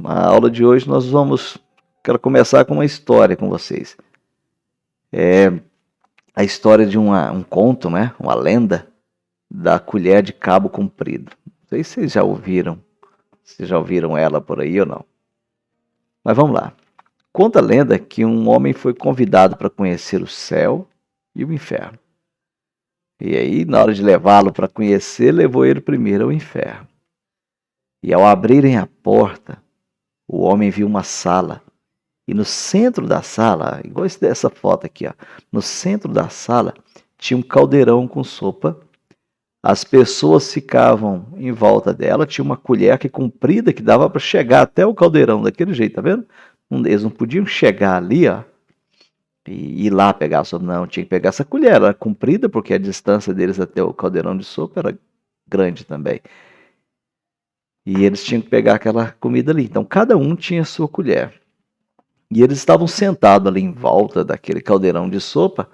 Na aula de hoje quero começar com uma história com vocês. É a história de um conto, né? Uma lenda da colher de cabo comprido. Não sei se vocês já ouviram, se já ouviram ela por aí ou não. Mas vamos lá. Conta a lenda que um homem foi convidado para conhecer o céu e o inferno. E aí, na hora de levá-lo para conhecer, levou ele primeiro ao inferno. E ao abrirem a porta, o homem viu uma sala. E no centro da sala, igual essa foto aqui, ó, no centro da sala tinha um caldeirão com sopa. As pessoas ficavam em volta dela, tinha uma colher que comprida que dava para chegar até o caldeirão daquele jeito, tá vendo? Eles não podiam chegar ali, ó, e ir lá pegar a sopa, não, tinha que pegar essa colher, era comprida porque a distância deles até o caldeirão de sopa era grande também. E eles tinham que pegar aquela comida ali. Então cada um tinha a sua colher. E eles estavam sentados ali em volta daquele caldeirão de sopa,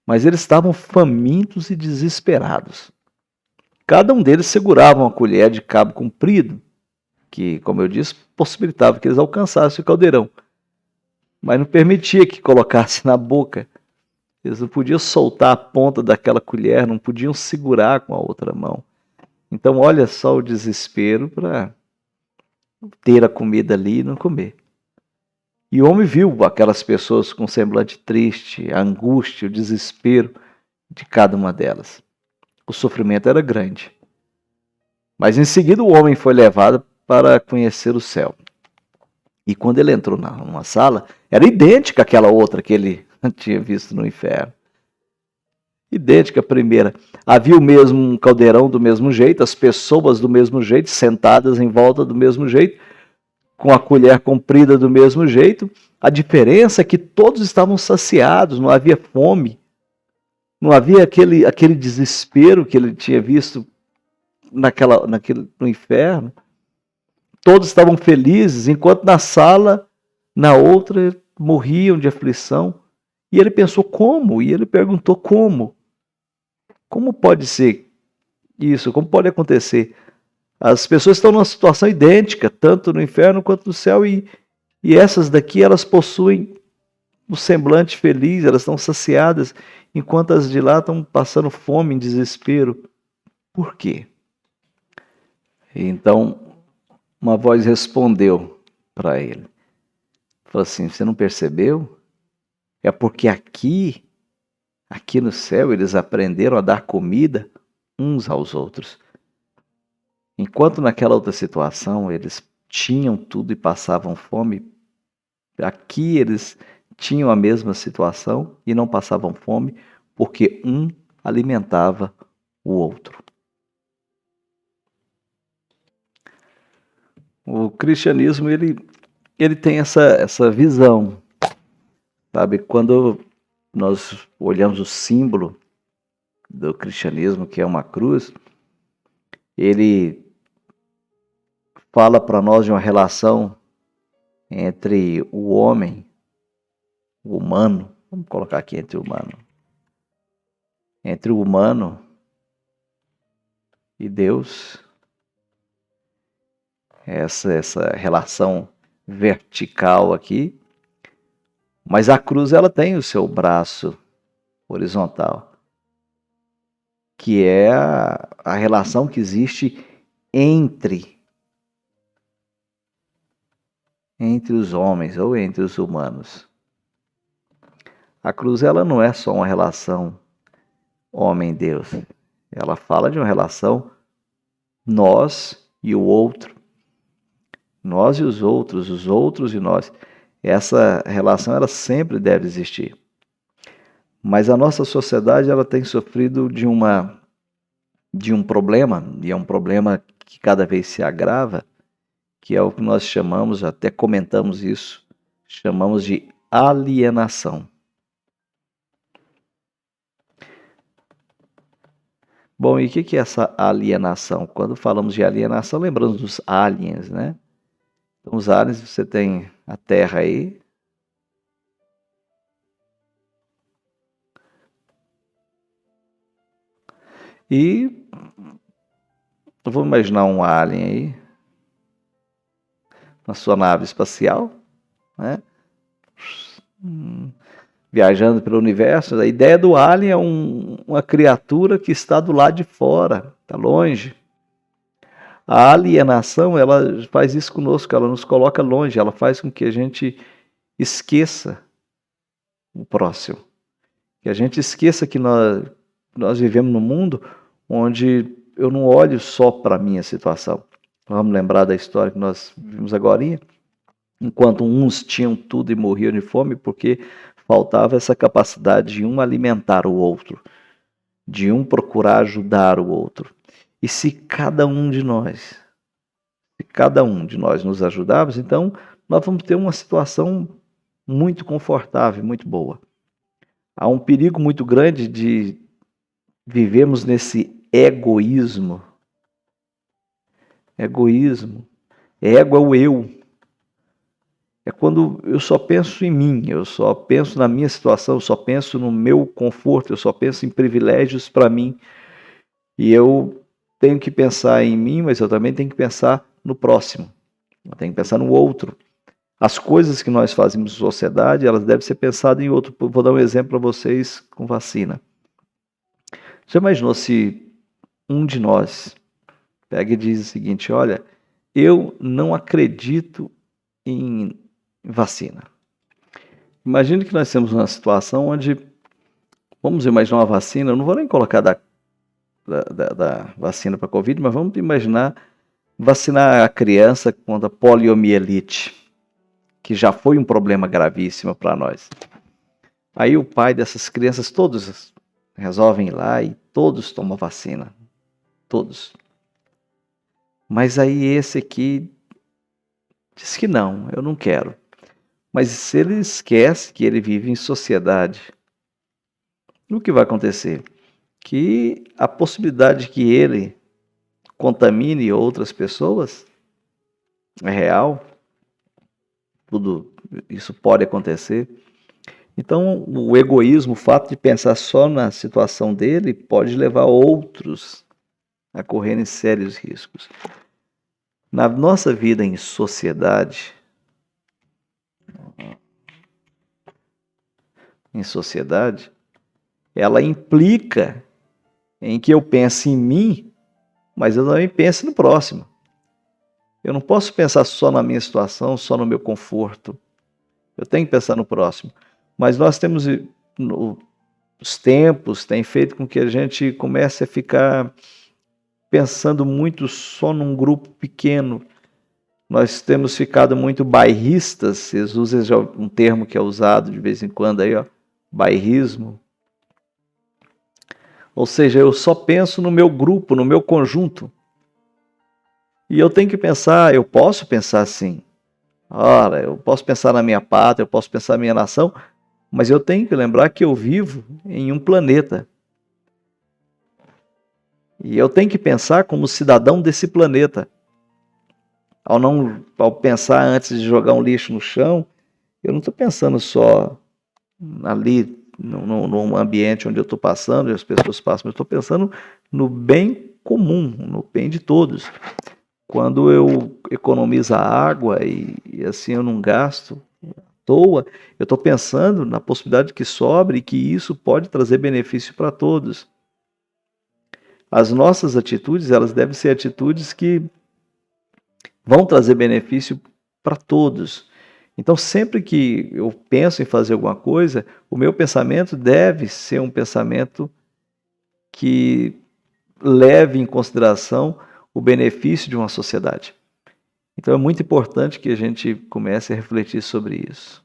mas eles estavam famintos e desesperados. Cada um deles segurava uma colher de cabo comprido, que, como eu disse, possibilitava que eles alcançassem o caldeirão, mas não permitia que colocasse na boca. Eles não podiam soltar a ponta daquela colher, não podiam segurar com a outra mão. Então, olha só o desespero para ter a comida ali e não comer. E o homem viu aquelas pessoas com semblante triste, a angústia, o desespero de cada uma delas. O sofrimento era grande. Mas em seguida o homem foi levado para conhecer o céu. E quando ele entrou numa sala, era idêntica àquela outra que ele tinha visto no inferno. Idêntica à primeira. Havia o mesmo caldeirão do mesmo jeito, as pessoas do mesmo jeito, sentadas em volta do mesmo jeito, com a colher comprida do mesmo jeito. A diferença é que todos estavam saciados, não havia fome, não havia aquele desespero que ele tinha visto no inferno. Todos estavam felizes, enquanto na sala, na outra, morriam de aflição. E ele pensou, como? E ele perguntou, como? Como pode ser isso? Como pode acontecer? As pessoas estão numa situação idêntica, tanto no inferno quanto no céu, e essas daqui, elas possuem um semblante feliz, elas estão saciadas, enquanto as de lá estão passando fome, em desespero. Por quê? Então, uma voz respondeu para ele. Falou assim, você não percebeu? É porque aqui no céu, eles aprenderam a dar comida uns aos outros. Enquanto naquela outra situação eles tinham tudo e passavam fome, aqui eles tinham a mesma situação e não passavam fome, porque um alimentava o outro. O cristianismo, ele tem essa visão, sabe? Quando nós olhamos o símbolo do cristianismo, que é uma cruz, ele fala para nós de uma relação entre o homem, o humano, vamos colocar aqui entre o humano e Deus, essa relação vertical aqui, mas a cruz ela tem o seu braço horizontal, que é a relação que existe entre os homens ou entre os humanos. A cruz ela não é só uma relação homem-Deus. Ela fala de uma relação nós e o outro. Nós e os outros e nós. Essa relação ela sempre deve existir. Mas a nossa sociedade ela tem sofrido de um problema, e é um problema que cada vez se agrava, que é o que nós chamamos, até comentamos isso, chamamos de alienação. Bom, e o que é essa alienação? Quando falamos de alienação, lembramos dos aliens, né? Então, os aliens, você tem a Terra aí. E vamos imaginar um alien aí. na sua nave espacial, né? Viajando pelo universo. A ideia do alien é uma criatura que está do lado de fora, está longe. A alienação, ela faz isso conosco, ela nos coloca longe, ela faz com que a gente esqueça o próximo. Que a gente esqueça que nós vivemos num mundo onde eu não olho só para a minha situação. Vamos lembrar da história que nós vimos agora, enquanto uns tinham tudo e morriam de fome, porque faltava essa capacidade de um alimentar o outro, de um procurar ajudar o outro. E se cada um de nós nos ajudarmos, então nós vamos ter uma situação muito confortável, muito boa. Há um perigo muito grande de vivermos nesse egoísmo. Egoísmo. Ego é o eu. É quando eu só penso em mim, eu só penso na minha situação, eu só penso no meu conforto, eu só penso em privilégios para mim. E eu tenho que pensar em mim, mas eu também tenho que pensar no próximo. Eu tenho que pensar no outro. As coisas que nós fazemos em sociedade, elas devem ser pensadas em outro. Vou dar um exemplo para vocês com vacina. Já imaginou se um de nós pega e diz o seguinte: olha, eu não acredito em vacina. Imagine que nós temos uma situação onde, vamos imaginar uma vacina, eu não vou nem colocar da vacina para a Covid, mas vamos imaginar vacinar a criança contra a poliomielite, que já foi um problema gravíssimo para nós. Aí o pai dessas crianças, todos resolvem ir lá e todos tomam vacina. Todos. Mas aí esse aqui diz que não, eu não quero. Mas se ele esquece que ele vive em sociedade, o que vai acontecer? Que a possibilidade de que ele contamine outras pessoas é real. Tudo isso pode acontecer. Então, o egoísmo, o fato de pensar só na situação dele, pode levar outros a correrem sérios riscos. Na nossa vida em sociedade, ela implica em que eu pense em mim, mas eu também penso no próximo. Eu não posso pensar só na minha situação, só no meu conforto. Eu tenho que pensar no próximo. Mas nós temos, os tempos têm feito com que a gente comece a ficar pensando muito só num grupo pequeno. Nós temos ficado muito bairristas. Jesus é um termo que é usado de vez em quando aí, ó, bairrismo. Ou seja, eu só penso no meu grupo, no meu conjunto. E eu tenho que pensar, eu posso pensar assim. Ora, eu posso pensar na minha pátria, eu posso pensar na minha nação, mas eu tenho que lembrar que eu vivo em um planeta. E eu tenho que pensar como cidadão desse planeta. Ao pensar antes de jogar um lixo no chão, eu não estou pensando só ali num ambiente onde eu estou passando, e as pessoas passam, mas eu estou pensando no bem comum, no bem de todos. Quando eu economizo a água e assim eu não gasto à toa, eu estou pensando na possibilidade que sobre e que isso pode trazer benefício para todos. As nossas atitudes, elas devem ser atitudes que vão trazer benefício para todos. Então, sempre que eu penso em fazer alguma coisa, o meu pensamento deve ser um pensamento que leve em consideração o benefício de uma sociedade. Então, é muito importante que a gente comece a refletir sobre isso.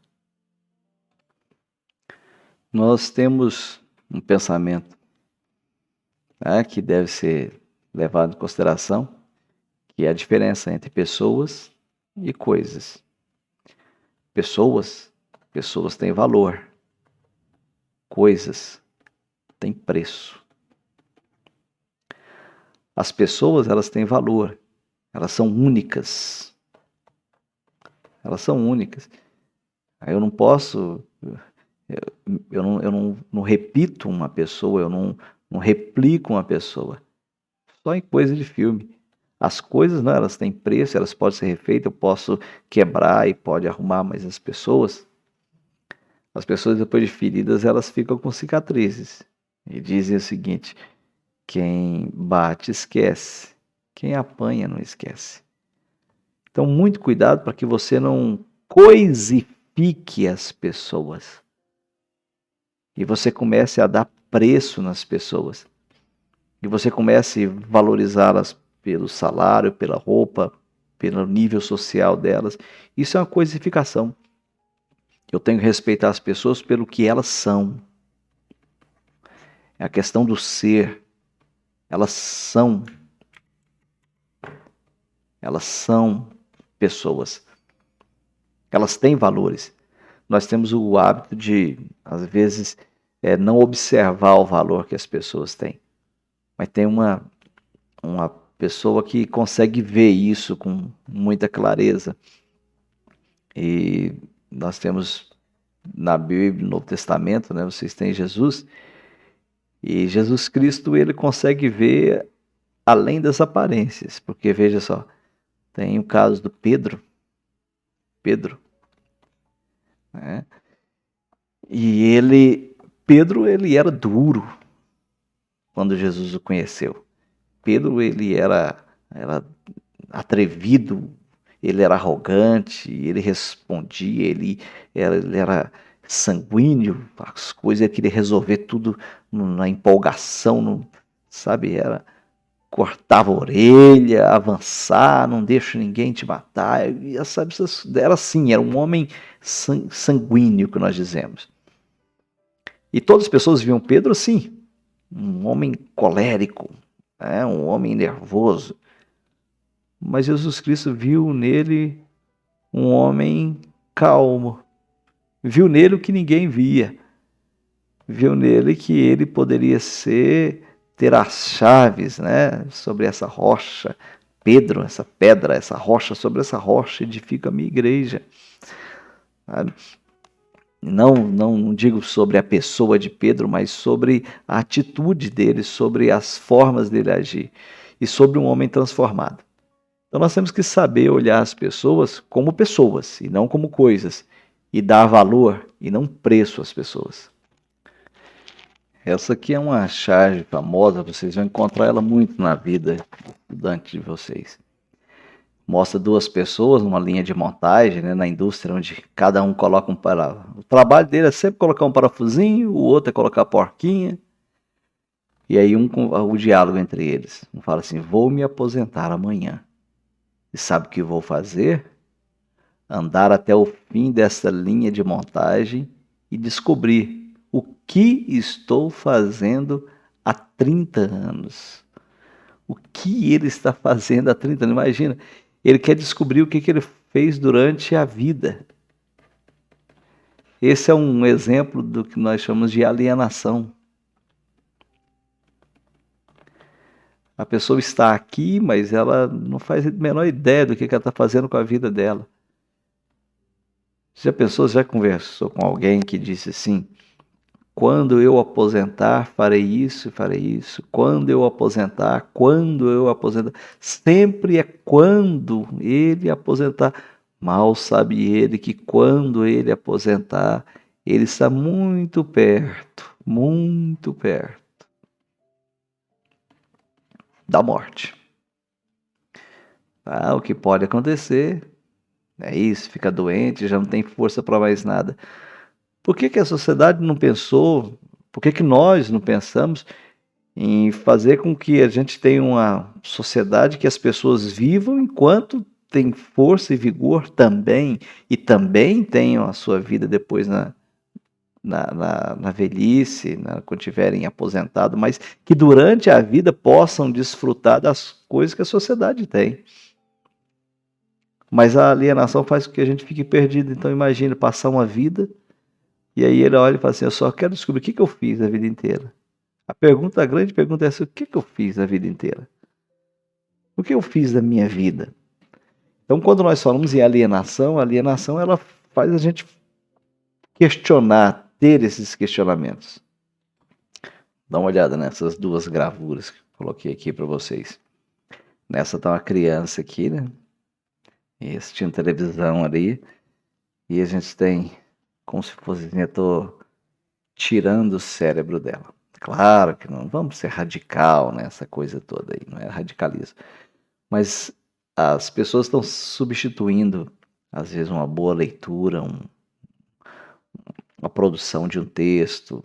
Nós temos um pensamento que deve ser levado em consideração, que é a diferença entre pessoas e coisas. Pessoas têm valor. Coisas têm preço. As pessoas, elas têm valor. Elas são únicas. Elas são únicas. Eu não posso... Eu não repito uma pessoa, eu não replico uma pessoa. Só em coisa de filme. As coisas, né, elas têm preço, elas podem ser refeitas, eu posso quebrar e pode arrumar, mas as pessoas depois de feridas, elas ficam com cicatrizes. E dizem o seguinte: quem bate esquece, quem apanha não esquece. Então, muito cuidado para que você não coisifique as pessoas. E você comece a dar preço nas pessoas. E você comece a valorizá-las pelo salário, pela roupa, pelo nível social delas. Isso é uma coisificação. Eu tenho que respeitar as pessoas pelo que elas são. É a questão do ser. Elas são pessoas. Elas têm valores. Nós temos o hábito de, às vezes, não observar o valor que as pessoas têm. Mas tem uma pessoa que consegue ver isso com muita clareza. E nós temos na Bíblia, no Novo Testamento, né, vocês têm Jesus. E Jesus Cristo, ele consegue ver além das aparências. Porque, veja só, tem o caso do Pedro, né? E Pedro, ele era duro quando Jesus o conheceu. Pedro, ele era atrevido, ele era arrogante, ele respondia, ele era sanguíneo, as coisas, ele queria resolver tudo na empolgação, sabe? Cortava a orelha, avançar, não deixa ninguém te matar. Sabe, era assim, era um homem sanguíneo, que nós dizemos. E todas as pessoas viam Pedro assim, um homem colérico, né? Um homem nervoso. Mas Jesus Cristo viu nele um homem calmo, viu nele o que ninguém via, viu nele que ele poderia ter as chaves, né, sobre essa rocha. Pedro, essa pedra, essa rocha, sobre essa rocha edifica a minha igreja. Sabe? Não digo sobre a pessoa de Pedro, mas sobre a atitude dele, sobre as formas dele agir e sobre um homem transformado. Então nós temos que saber olhar as pessoas como pessoas e não como coisas, e dar valor e não preço às pessoas. Essa aqui é uma charge famosa, vocês vão encontrar ela muito na vida estudante de vocês. Mostra duas pessoas numa linha de montagem, né, na indústria, onde cada um coloca um parafuso. O trabalho dele é sempre colocar um parafusinho, o outro é colocar a porquinha. E aí o diálogo entre eles. Um fala assim: vou me aposentar amanhã. E sabe o que vou fazer? Andar até o fim dessa linha de montagem e descobrir o que estou fazendo há 30 anos. O que ele está fazendo há 30 anos? Imagina, ele quer descobrir o que ele fez durante a vida. Esse é um exemplo do que nós chamamos de alienação. A pessoa está aqui, mas ela não faz a menor ideia do que ela está fazendo com a vida dela. Já conversou com alguém que disse assim: quando eu aposentar, farei isso e farei isso. Quando eu aposentar. Sempre é quando ele aposentar. Mal sabe ele que quando ele aposentar, ele está muito perto da morte. O que pode acontecer é isso, fica doente, já não tem força para mais nada. Por que a sociedade não pensou, por que nós não pensamos em fazer com que a gente tenha uma sociedade que as pessoas vivam enquanto tem força e vigor também, e também tenham a sua vida depois na velhice, quando estiverem aposentados, mas que durante a vida possam desfrutar das coisas que a sociedade tem. Mas a alienação faz com que a gente fique perdido. Então imagine passar uma vida e aí ele olha e fala assim: eu só quero descobrir o que eu fiz a vida inteira. A grande pergunta é essa: o que eu fiz a vida inteira? O que eu fiz da minha vida? Então, quando nós falamos em alienação, a alienação ela faz a gente questionar, ter esses questionamentos. Dá uma olhada nessas duas gravuras que eu coloquei aqui para vocês. Nessa tá uma criança aqui, né? E assistindo televisão ali. E a gente tem como se fosse assim, eu tô tirando o cérebro dela. Claro que não vamos ser radical nessa coisa toda aí, não é radicalismo. Mas as pessoas estão substituindo, às vezes, uma boa leitura, uma produção de um texto,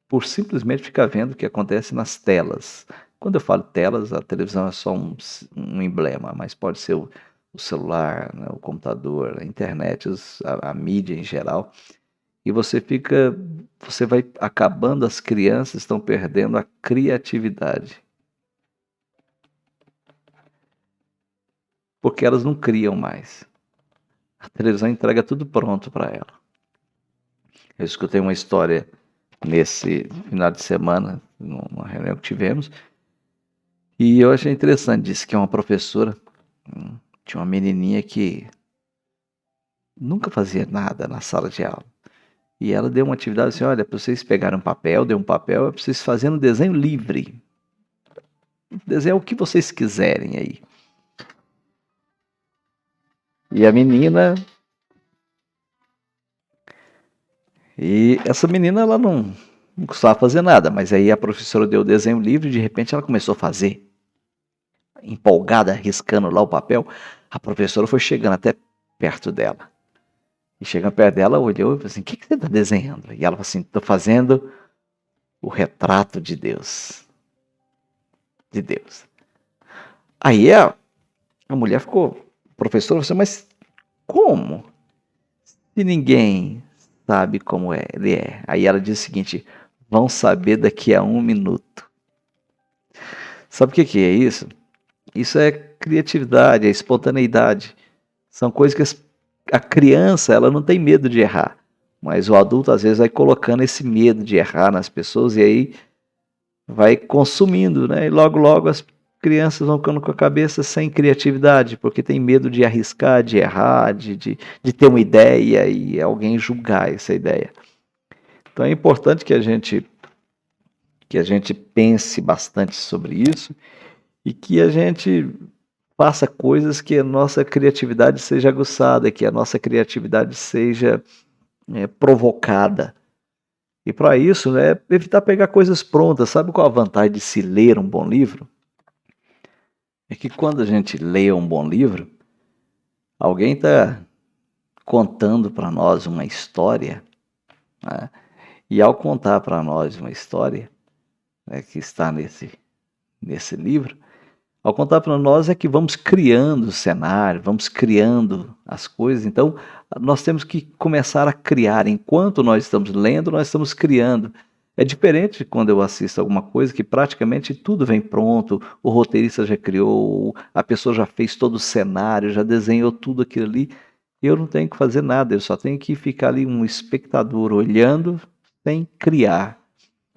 por simplesmente ficar vendo o que acontece nas telas. Quando eu falo telas, a televisão é só um emblema, mas pode ser o celular, né, o computador, a internet, a mídia em geral. E você vai acabando, as crianças estão perdendo a criatividade, porque elas não criam mais. A televisão entrega tudo pronto para ela. Eu escutei uma história nesse final de semana, numa reunião que tivemos, e eu achei interessante. Disse que uma professora tinha uma menininha que nunca fazia nada na sala de aula. E ela deu uma atividade assim: olha, para vocês pegarem um papel, deu um papel, é para vocês fazerem um desenho livre. Desenhar o que vocês quiserem aí. E a menina. E essa menina, ela não costumava fazer nada, mas aí a professora deu o desenho livre e de repente ela começou a fazer. Empolgada, riscando lá o papel. A professora foi chegando até perto dela. E chegando perto dela, olhou e falou assim: o que você está desenhando? E ela falou assim: estou fazendo o retrato de Deus. De Deus. Aí a mulher ficou, professora, você, mas como? Se ninguém sabe como ele é. Aí ela disse o seguinte: vão saber daqui a 1 minuto. Sabe o que é isso? Isso é criatividade, é espontaneidade. São coisas que a criança, ela não tem medo de errar. Mas o adulto, às vezes, vai colocando esse medo de errar nas pessoas e aí vai consumindo, né? E logo, logo as crianças vão ficando com a cabeça sem criatividade, porque tem medo de arriscar, de errar, de ter uma ideia e alguém julgar essa ideia. Então é importante que a gente pense bastante sobre isso e que a gente faça coisas que a nossa criatividade seja aguçada, que a nossa criatividade seja provocada. E para isso, né, evitar pegar coisas prontas. Sabe qual a vantagem de se ler um bom livro? É que quando a gente lê um bom livro, alguém está contando para nós uma história, né? E ao contar para nós uma história, né, que está nesse livro, ao contar para nós é que vamos criando o cenário, vamos criando as coisas. Então, nós temos que começar a criar. Enquanto nós estamos lendo, nós estamos criando. É diferente de quando eu assisto alguma coisa que praticamente tudo vem pronto, o roteirista já criou, a pessoa já fez todo o cenário, já desenhou tudo aquilo ali. Eu não tenho que fazer nada, eu só tenho que ficar ali um espectador olhando sem criar.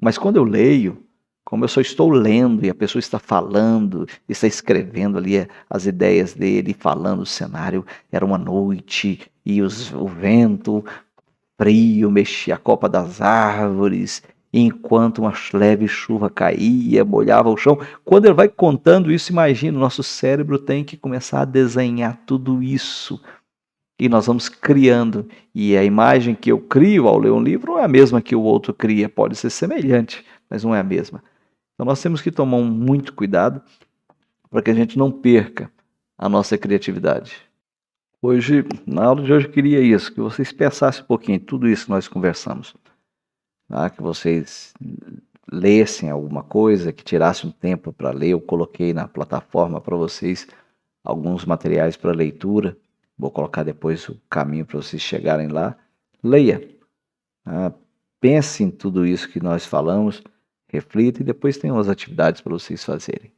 Mas quando eu leio, como eu só estou lendo e a pessoa está falando, está escrevendo ali as ideias dele, falando o cenário, era uma noite e o vento frio mexia a copa das árvores, enquanto uma leve chuva caía, molhava o chão. Quando ele vai contando isso, imagina, o nosso cérebro tem que começar a desenhar tudo isso. E nós vamos criando. E a imagem que eu crio ao ler um livro não é a mesma que o outro cria. Pode ser semelhante, mas não é a mesma. Então nós temos que tomar muito cuidado para que a gente não perca a nossa criatividade. Hoje, na aula de hoje, eu queria isso, que vocês pensassem um pouquinho em tudo isso que nós conversamos. Tá? Que vocês lessem alguma coisa, que tirassem um tempo para ler. Eu coloquei na plataforma para vocês alguns materiais para leitura. Vou colocar depois o caminho para vocês chegarem lá. Leia. Tá? Pense em tudo isso que nós falamos, reflita e depois tem umas atividades para vocês fazerem.